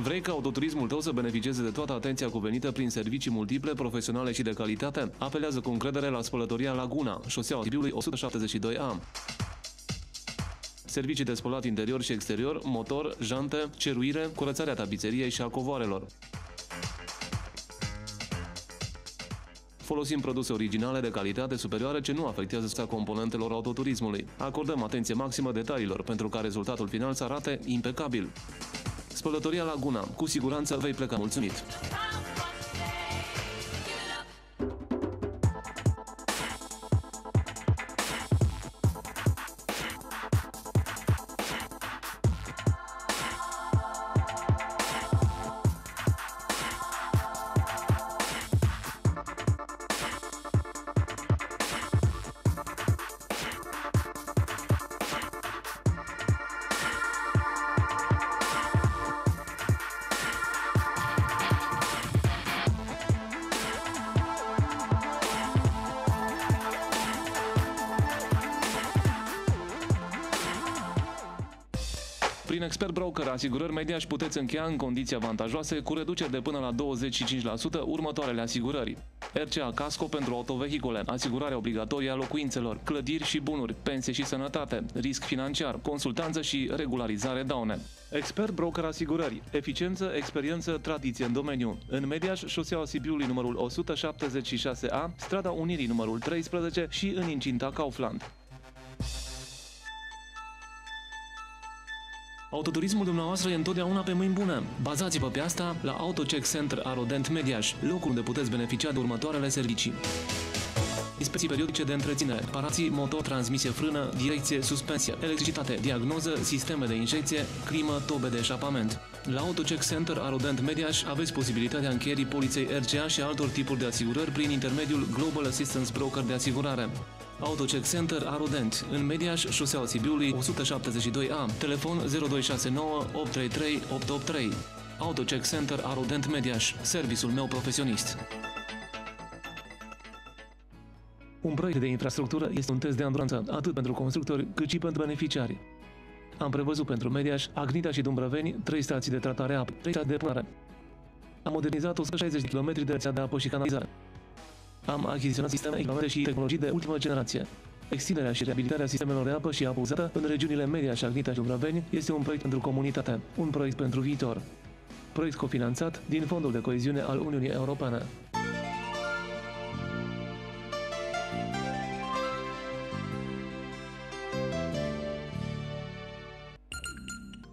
Vrei ca autoturismul tău să beneficieze de toată atenția cuvenită prin servicii multiple, profesionale și de calitate? Apelează cu încredere la Spălătoria Laguna, șoseaua Sibiului 172A. Servicii de spălat interior și exterior, motor, jante, ceruire, curățarea tapițeriei și a covoarelor. Folosim produse originale de calitate superioară ce nu afectează componentelor autoturismului. Acordăm atenție maximă detaliilor pentru ca rezultatul final să arate impecabil. Spălătoria Laguna. Cu siguranță vei pleca mulțumit. Expert Broker Asigurări Mediaș puteți încheia în condiții avantajoase cu reduceri de până la 25% următoarele asigurări: RCA Casco pentru autovehicule, asigurare obligatorie a locuințelor, clădiri și bunuri, pensie și sănătate, risc financiar, consultanță și regularizare daune. Expert Broker Asigurări, eficiență, experiență, tradiție în domeniu. În Mediaș, șoseaua Sibiului numărul 176A, strada Unirii numărul 13 și în incinta Kaufland. Autoturismul dumneavoastră e întotdeauna pe mâini bune. Bazați-vă pe asta la AutoCheck Center Arodent Mediaș, locul unde puteți beneficia de următoarele servicii: inspecții periodice de întreținere, reparații, motor, transmisie, frână, direcție, suspensie, electricitate, diagnoză, sisteme de injecție, climă, tobe de eșapament. La AutoCheck Center Arodent Mediaș aveți posibilitatea încheierii poliței RCA și altor tipuri de asigurări prin intermediul Global Assistance Broker de asigurare. AutoCheck Center Arodent, în Mediaș, șoseaua Sibiului 172A, telefon 0269 833 883. AutoCheck Center Arodent Mediaș, serviciul meu profesionist. Un proiect de infrastructură este un test de anduranță, atât pentru constructori, cât și pentru beneficiari. Am prevăzut pentru Mediaș, Agnita și Dumbrăveni 3 stații de tratare a apă, 3 stații de depurare. Am modernizat 160 de km de rețea de apă și canalizare. Am achiziționat sisteme, echipamente și tehnologii de ultimă generație. Extinderea și reabilitarea sistemelor de apă și apă uzată în regiunile Mediaș, Agnita și Dumbrăveni este un proiect pentru comunitate, un proiect pentru viitor. Proiect cofinanțat din Fondul de Coeziune al Uniunii Europene.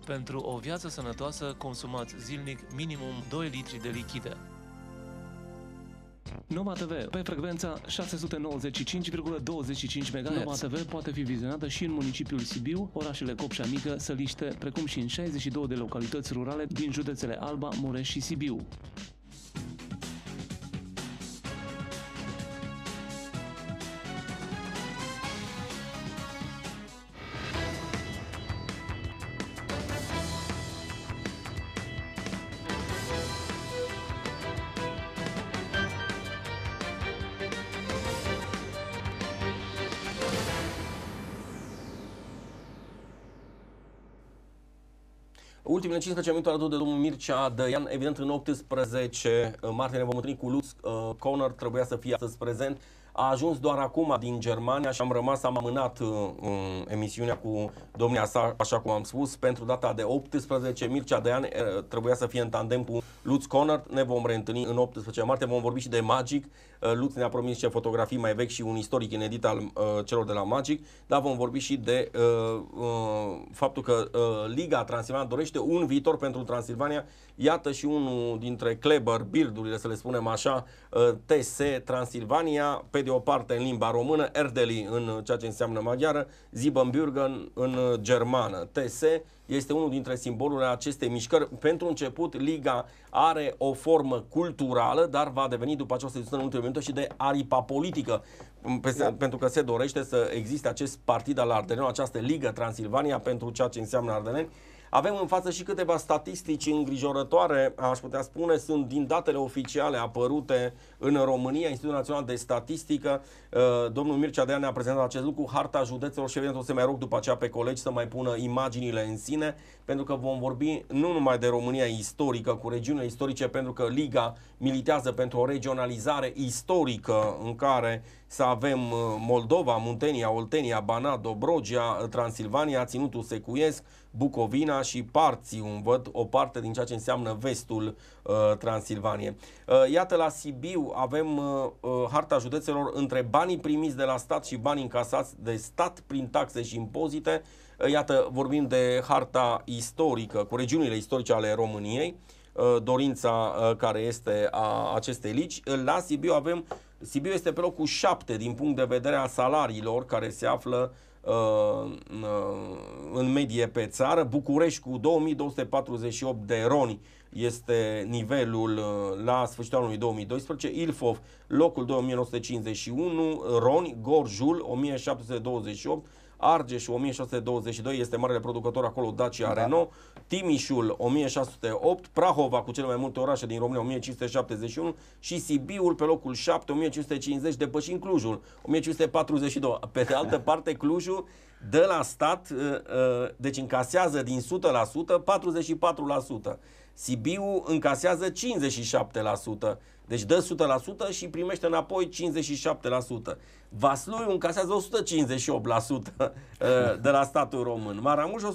Pentru o viață sănătoasă, consumați zilnic minimum 2 litri de lichide. Nova TV, pe frecvența 695,25 MHz. Nova TV poate fi vizionată și în municipiul Sibiu, orașele Copșa Mică, Săliște, precum și în 62 de localități rurale din județele Alba, Mureș și Sibiu. Ultimele 15 minute alături de domnul Mircea Dăian. Evident, în 18 martie ne vom întâlni cu Lutz Conner, trebuia să fie astăzi prezent. A ajuns doar acum din Germania și am amânat emisiunea cu domnia sa, așa cum am spus, pentru data de 18. Mircea Dăian trebuia să fie în tandem cu Lutz Conner. Ne vom reîntâlni în 18 martie, vom vorbi și de Magic. Lutz ne-a promis niște fotografii mai vechi și un istoric inedit al celor de la Magic, dar vom vorbi și de faptul că Liga Transilvania dorește un viitor pentru Transilvania. Iată și unul dintre Kleber Bildurile, să le spunem așa, TS Transilvania, pe de o parte în limba română, Erdeli în ceea ce înseamnă maghiară, Siebenbürgen în germană. TS este unul dintre simbolurile acestei mișcări. Pentru început, Liga are o formă culturală, dar va deveni după aceea, o să discutăm în ultimele minute, și de aripa politică, pentru că se dorește să existe acest partid al Ardenelor, această Ligă Transilvania pentru ceea ce înseamnă Ardeneni. Avem în față și câteva statistici îngrijorătoare, aș putea spune, sunt din datele oficiale apărute în România, Institutul Național de Statistică. Domnul Mircea Dăian ne-a prezentat acest lucru, harta județelor, și evident o să mai rog după aceea pe colegi să mai pună imaginile în sine, pentru că vom vorbi nu numai de România istorică, cu regiunile istorice, pentru că Liga militează pentru o regionalizare istorică în care să avem Moldova, Muntenia, Oltenia, Banat, Dobrogea, Transilvania, Ținutul Secuiesc, Bucovina și Parțium, văd o parte din ceea ce înseamnă vestul Transilvaniei. Iată, la Sibiu avem harta județelor între banii primiți de la stat și banii încasați de stat prin taxe și impozite. Iată, vorbim de harta istorică, cu regiunile istorice ale României, dorința care este a acestei legi. La Sibiu avem, Sibiu este pe locul 7 din punct de vedere a salariilor care se află în medie pe țară. București cu 2248 de roni este nivelul la sfârșitul anului 2012, Ilfov locul 2951 roni, Gorjul 1728, Argeș 1622, este marele producător acolo, Dacia Renault, Timișul 1608, Prahova cu cele mai multe orașe din România 1571 și Sibiul pe locul 7 1550, depășind Clujul 1542. Pe de altă parte, Clujul dă la stat, deci încasează din 100% 44%. Sibiu încasează 57%, deci dă 100% și primește înapoi 57%. Vaslui încasează 158% de la statul român, Maramureș 104%,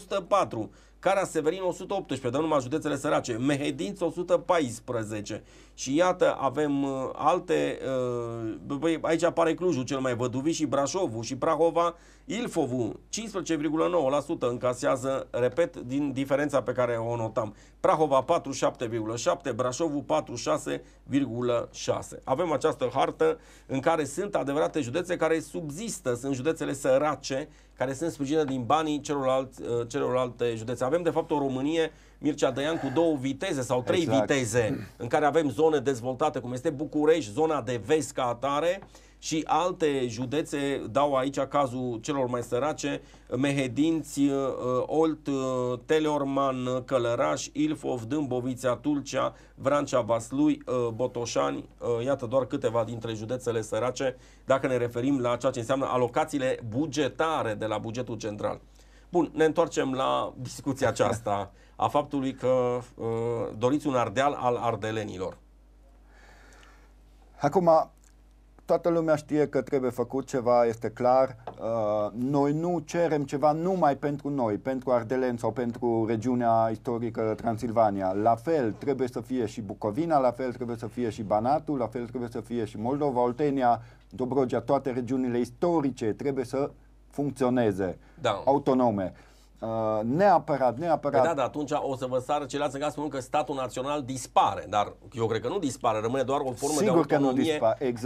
Cara-Severin 118%, dă numai județele sărace, Mehedinți 114%. Și iată, avem alte, aici apare Clujul cel mai văduvit și Brașovul și Prahova, Ilfovul 15,9% încasează, repet, din diferența pe care o notam. Prahova 47,7%, Brașovul 46,6%. Avem această hartă în care sunt adevărate județe care subzistă, sunt județele sărace, care sunt sprijinite din banii celorlalte județe. Avem de fapt o Românie, Mircea Dăian, cu două viteze sau trei viteze, în care avem zone dezvoltate, cum este București, zona de vest ca atare, și alte județe, dau aici cazul celor mai sărace, Mehedinți, Olt, Teleorman, Călăraș, Ilfov, Dâmbovița, Tulcea, Vrancea, Vaslui, Botoșani, iată doar câteva dintre județele sărace, dacă ne referim la ceea ce înseamnă alocațiile bugetare de la bugetul central. Bun, ne întoarcem la discuția aceasta a faptului că doriți un Ardeal al ardelenilor. Acum, toată lumea știe că trebuie făcut ceva, este clar. Noi nu cerem ceva numai pentru noi, pentru ardeleni sau pentru regiunea istorică Transilvania. La fel trebuie să fie și Bucovina, la fel trebuie să fie și Banatul, la fel trebuie să fie și Moldova, Oltenia, Dobrogea, toate regiunile istorice trebuie să funcționeze, autonome. Neapărat. Da, dar atunci o să vă sară ceilalți în caz spunând că statul național dispare, dar eu cred că nu dispare, rămâne doar o formă de autonomie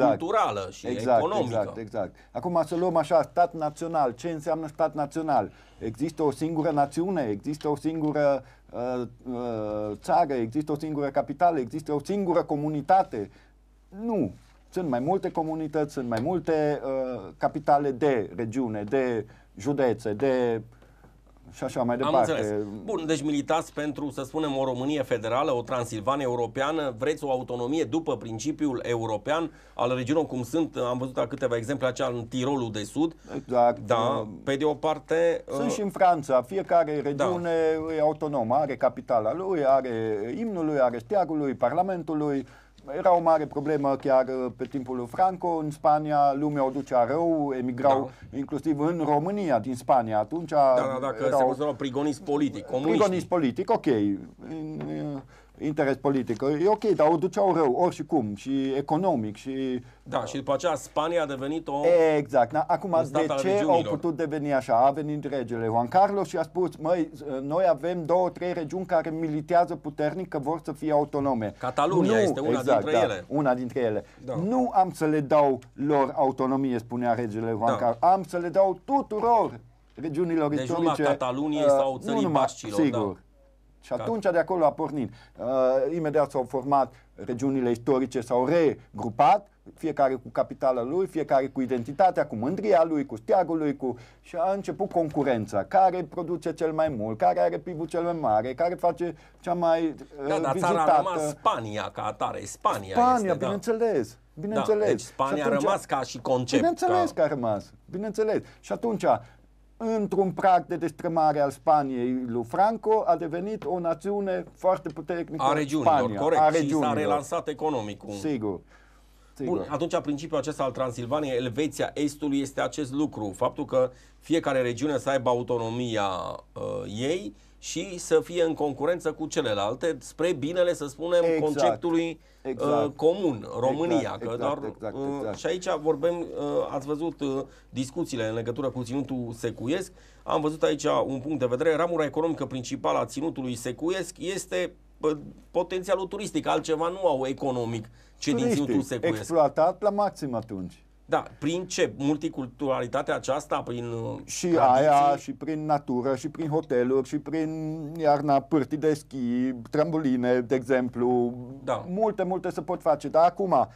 culturală și economică. Exact. Acum să luăm așa, stat național. Ce înseamnă stat național? Există o singură națiune, există o singură țară, există o singură capitală, există o singură comunitate? Nu. Sunt mai multe comunități, sunt mai multe capitale de regiune, de județe, de... și așa mai departe. Am înțeles. Bun, deci militați pentru, să spunem, o Românie federală, o Transilvania europeană, vreți o autonomie după principiul european al regiunilor, cum sunt, am văzut câteva exemple aceea în Tirolul de Sud. Exact. Da, pe de o parte... Sunt și în Franța, fiecare regiune e autonomă, are capitala lui, are imnul lui, are steagul lui, parlamentul lui. Era o mare problemă chiar pe timpul lui Franco, în Spania lumea o ducea rău, emigrau inclusiv în România din Spania. Atunci că se considera prigonist politic, comuniști. Prigonist politic, ok, interes politic, e ok, dar o duceau rău, oricum, și economic și... Da, și după aceea Spania a devenit o... Exact, acum de ce au putut deveni așa? A venit regele Juan Carlos și a spus, măi, noi avem 2-3 regiuni care militează puternic că vor să fie autonome. Catalunia este una dintre ele. Una dintre ele. Da. Nu am să le dau lor autonomie, spunea regele Juan Carlos, am să le dau tuturor regiunilor istorice. Deci numai Cataluniei sau țării Bascilor. Sigur. Și atunci de acolo a pornit. Imediat s-au format regiunile istorice, s-au regrupat, fiecare cu capitala lui, fiecare cu identitatea, cu mândria lui, cu steagul lui, și a început concurența. Care produce cel mai mult, care are PIB-ul cel mai mare, care face cea mai dar vizitată. Țara a rămas Spania ca atare. Spania este, bineînțeles. Deci Spania a rămas ca și concept. Bineînțeles că a rămas. Bineînțeles. Și atunci, într-un prag de destrămare al Spaniei lui Franco, a devenit o națiune foarte puternică. A regiunilor, Spania, corect. A regiunilor. Și s-a relansat economic. Sigur. Bun, atunci principiul acesta al Transilvaniei, Elveția Estului, este acest lucru. Faptul că fiecare regiune să aibă autonomia ei și să fie în concurență cu celelalte, spre binele, să spunem, conceptului comun, România. Exact. Și aici vorbim, ați văzut discuțiile în legătură cu ținutul secuiesc, am văzut aici un punct de vedere, ramura economică principală a ținutului secuiesc este potențialul turistic, altceva nu au economic ce din ținutul secuiesc. Exploatat la maxim atunci. Da, prin ce? Multiculturalitatea aceasta, prin și tradiții? Aia, și prin natură, și prin hoteluri, și prin iarna pârtii de schi, trambuline, de exemplu. Multe se pot face. Dar acum,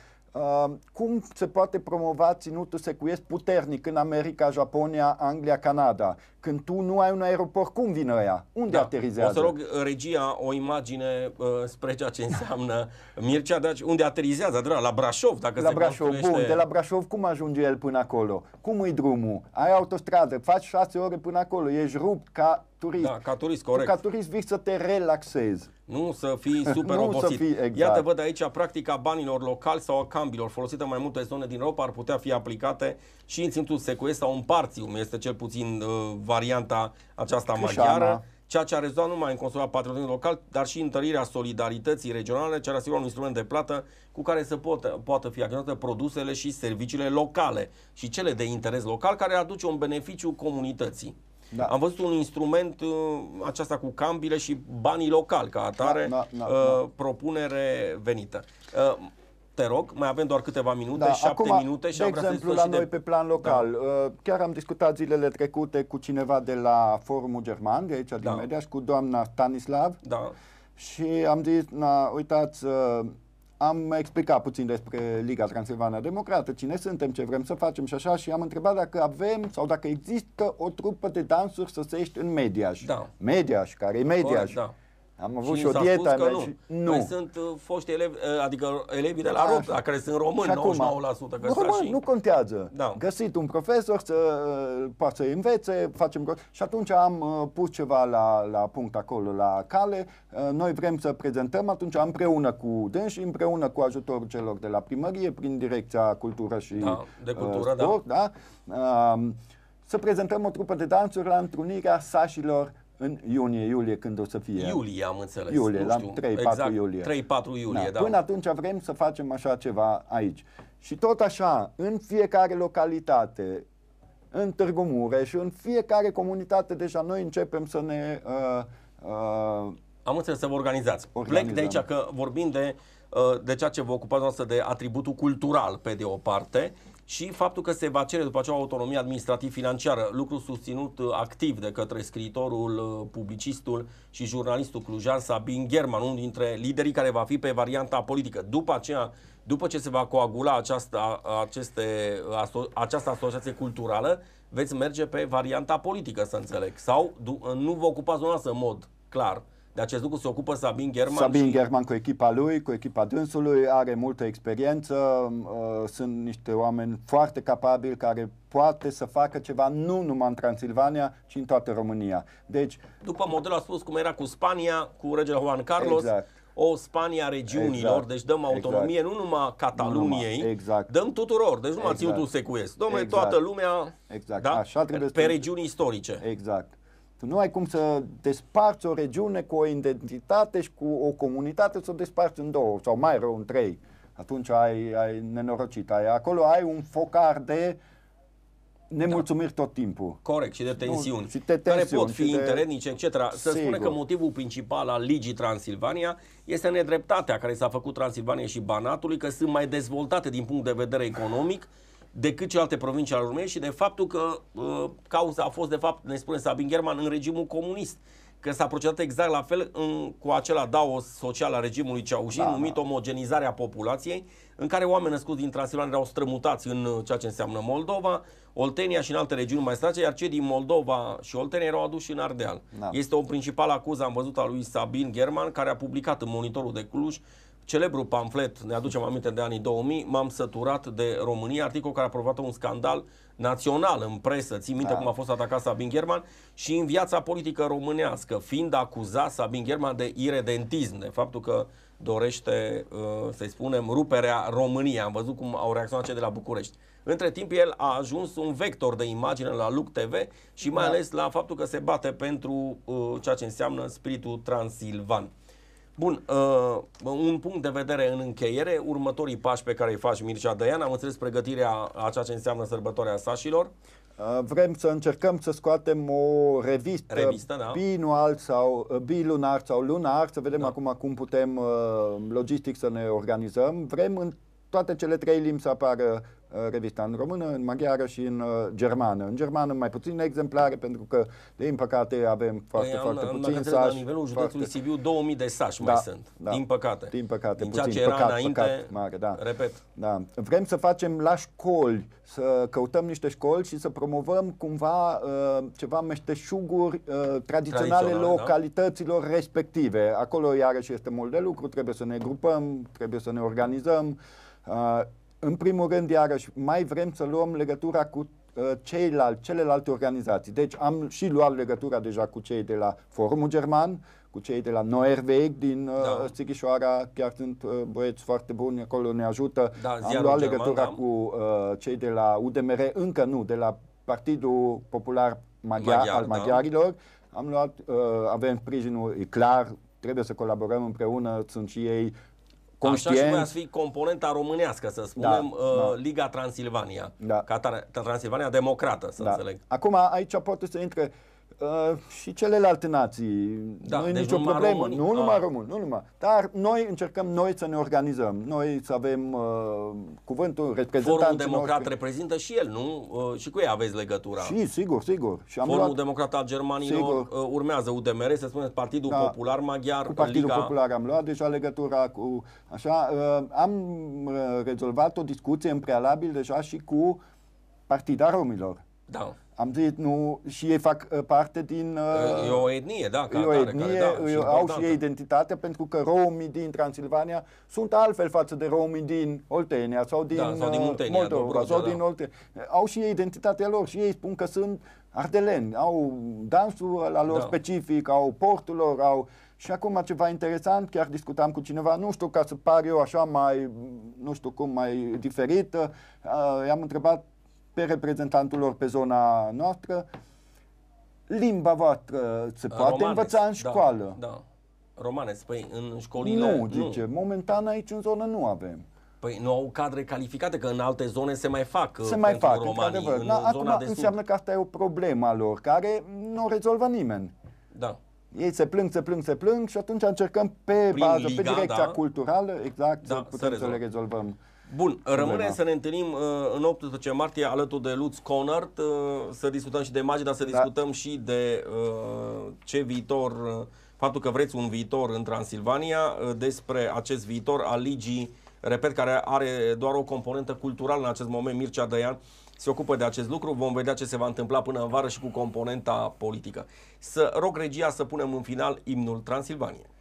Cum se poate promova ținutul secuiesc puternic în America, Japonia, Anglia, Canada? Când tu nu ai un aeroport, cum vin ăia? Unde aterizează? O să rog regia o imagine spre ceea ce înseamnă Mircea, deci unde aterizează, la Brașov, dacă la se Brașov, construiește... bun, de la Brașov cum ajunge el până acolo? Cum îi drumul? Ai autostradă, faci 6 ore până acolo, ești rupt ca turist. Da, ca turist, corect. Tu, ca turist vii să te relaxezi. Nu să fii super Nu obosit. să fii, exact. Iată, văd aici, practica banilor locali sau a cambilor folosite în mai multe zone din Europa ar putea fi aplicate și în ținutul secuiesc sau în Parțium, este cel puțin varianta aceasta maghiară, ceea ce a rezultat numai în consolidarea patriotismului local, dar și întărirea solidarității regionale, ce ar asigura un instrument de plată cu care să poată fi acționate produsele și serviciile locale și cele de interes local, care aduce un beneficiu comunității. Da. Am văzut un instrument, aceasta cu cambile și banii locali, ca atare, propunere venită. Te rog, mai avem doar câteva minute, 7 minute și de am vrea exemplu, să la noi pe plan local, chiar am discutat zilele trecute cu cineva de la Forumul German, de aici din Mediaș, cu doamna Stanislav, și am zis, uitați, am explicat puțin despre Liga Transilvania Democrată, cine suntem, ce vrem să facem și așa, și am întrebat dacă avem sau dacă există o trupă de dansuri săsești în Mediaș. Mediaș, care e Mediaș. Am avut și o dietă a mea și nu. Păi sunt foști elevi, adică elevii de la ROP, care sunt români, 99% români, nu contează. Găsit un profesor să poată să învețe, facem și atunci am pus ceva la punct acolo, la cale. Noi vrem să prezentăm atunci împreună cu dânsi, împreună cu ajutorul celor de la primărie, prin Direcția Cultură și de Cultură, Sport, să prezentăm o trupă de dansuri la întrunirea sașilor în iulie, când o să fie. Iulie, am înțeles. Iulie, la 3-4 iulie. 3-4 iulie, Până atunci vrem să facem așa ceva aici. Și tot așa, în fiecare localitate, în Târgu Mureș, în fiecare comunitate, deja noi începem să ne... am înțeles, să vă organizați. Plec de aici că vorbim de ceea ce vă ocupați noastră, de atributul cultural, pe de o parte, și faptul că se va cere după aceea autonomie administrativ-financiară, lucru susținut activ de către scriitorul, publicistul și jurnalistul clujan Sabin German, unul dintre liderii care va fi pe varianta politică. După aceea, după ce se va coagula această asociație culturală, veți merge pe varianta politică, să înțeleg. Sau nu vă ocupați dumneavoastră în mod clar. De acest lucru se ocupă Sabin German. Sabin German cu echipa lui, cu echipa dânsului, are multă experiență, sunt niște oameni foarte capabili care poate să facă ceva nu numai în Transilvania, ci în toată România. Deci, după modelul, a spus cum era cu Spania, cu regele Juan Carlos, o Spania regiunilor, deci dăm autonomie nu numai Cataluniei, dăm tuturor, deci nu numai ținutul secuiesc. Dom'le, toată lumea, așa trebuie pe regiuni istorice. Exact. Tu nu ai cum să desparți o regiune cu o identitate și cu o comunitate, să o desparți în două sau mai rău în trei. Atunci ai nenorocit. Acolo ai un focar de nemulțumiri tot timpul. Corect, și de tensiuni. Care pot fi interetnice, etc. Să spune că motivul principal al Ligii Transilvania este nedreptatea care s-a făcut Transilvaniei și Banatului, că sunt mai dezvoltate din punct de vedere economic decât celelalte provincii ale României și de faptul că cauza a fost, de fapt, ne spune Sabin German, în regimul comunist. Că s-a procedat exact la fel cu acela daos social a regimului Ceaușescu, numit omogenizarea populației, în care oameni născuți din Transilvania erau strămutați în ceea ce înseamnă Moldova, Oltenia și în alte regiuni mai sărace, iar cei din Moldova și Oltenia erau aduși în Ardeal. Este o principală acuză, am văzut, a lui Sabin German, care a publicat în Monitorul de Cluj celebru pamflet, ne aducem aminte de anii 2000, M-am săturat de România, articol care a provat un scandal național în presă, ții minte cum a fost atacat Sabin German, și în viața politică românească, fiind acuzat Sabin German de iredentism, de faptul că dorește, să-i spunem, ruperea României. Am văzut cum au reacționat cei de la București. Între timp, el a ajuns un vector de imagine la LUC TV și mai ales la faptul că se bate pentru ceea ce înseamnă spiritul transilvan. Bun, un punct de vedere în încheiere, următorii pași pe care îi faci, Mircea Dăian, am înțeles pregătirea a ceea ce înseamnă sărbătoarea sașilor. Vrem să încercăm să scoatem o revistă bilunar sau lunar, să vedem acum cum putem logistic să ne organizăm. Vrem în toate cele trei limbi să apară revista în română, în maghiară și în germană. În germană mai puține exemplare, pentru că, din păcate, avem foarte puțin saci. La nivelul județului Sibiu, 2000 de saci mai sunt, din păcate. Din păcate, din puțin. Ceea ce era înainte, păcat mare, da. Repet. Da. Vrem să facem la școli, să căutăm niște școli și să promovăm cumva ceva meșteșuguri tradiționale localităților respective. Acolo iarăși este mult de lucru, trebuie să ne grupăm, trebuie să ne organizăm. În primul rând, iarăși, mai vrem să luăm legătura cu celelalte organizații. Deci am și luat legătura deja cu cei de la Forumul German, cu cei de la Neuerweg din Sighișoara, chiar sunt băieți foarte buni, acolo ne ajută. Am luat legătura cu cei de la UDMR, încă nu, de la Partidul Popular Maghiar al Maghiarilor. Am luat, avem sprijinul, e clar, trebuie să colaborăm împreună, sunt și ei conștienți. Așa și voi ați fi componenta românească, să spunem, Liga Transilvania, ca Transilvania Democrată, să înțeleg. Acum aici poate să intre și celelalte nații, nu e nicio problemă, nu numai români, nu numai. Dar noi încercăm să ne organizăm, noi să avem cuvântul, reprezentanții Forumul Democrat reprezintă și el, nu? Și cu ei aveți legătura. Și, sigur. Și Forumul Democrat al Germanilor, urmează UDMR, să spuneți Partidul Popular Maghiar, cu Partidul Popular am luat deja legătura cu, așa, am rezolvat o discuție în prealabil deja și cu Partida Romilor. Da. Am zis, nu, și ei fac parte din... E o etnie, da, e o etnie, au și ei identitatea, pentru că romii din Transilvania sunt altfel față de romii din Oltenia sau din, Moldova sau din Oltenia. Au și ei identitatea lor și ei spun că sunt ardeleni, au dansul la lor specific, au portul lor, au... Și acum ceva interesant, chiar discutam cu cineva, nu știu, ca să par eu așa mai, nu știu cum, mai diferit, i-am întrebat pe reprezentantul lor pe zona noastră, limba voastră se poate învăța în școală? Da. Romanes, păi în școlile... Nu, zice, momentan aici în zonă nu avem. Păi nu au cadre calificate, că în alte zone se mai fac romanii, în zona de sud. Înseamnă că asta e o problemă a lor, care nu o rezolvă nimeni. Da. Ei se plâng și atunci încercăm pe bază, pe direcția culturală, exact, să putem să le rezolvăm. Bun, rămâne să ne întâlnim în 18 martie alături de Lutz Konert, să discutăm și de Magii, dar să discutăm și de ce viitor, faptul că vreți un viitor în Transilvania, despre acest viitor al ligii, repet, care are doar o componentă culturală în acest moment. Mircea Dăian se ocupă de acest lucru, vom vedea ce se va întâmpla până în vară și cu componenta politică. Să rog regia să punem în final imnul Transilvaniei.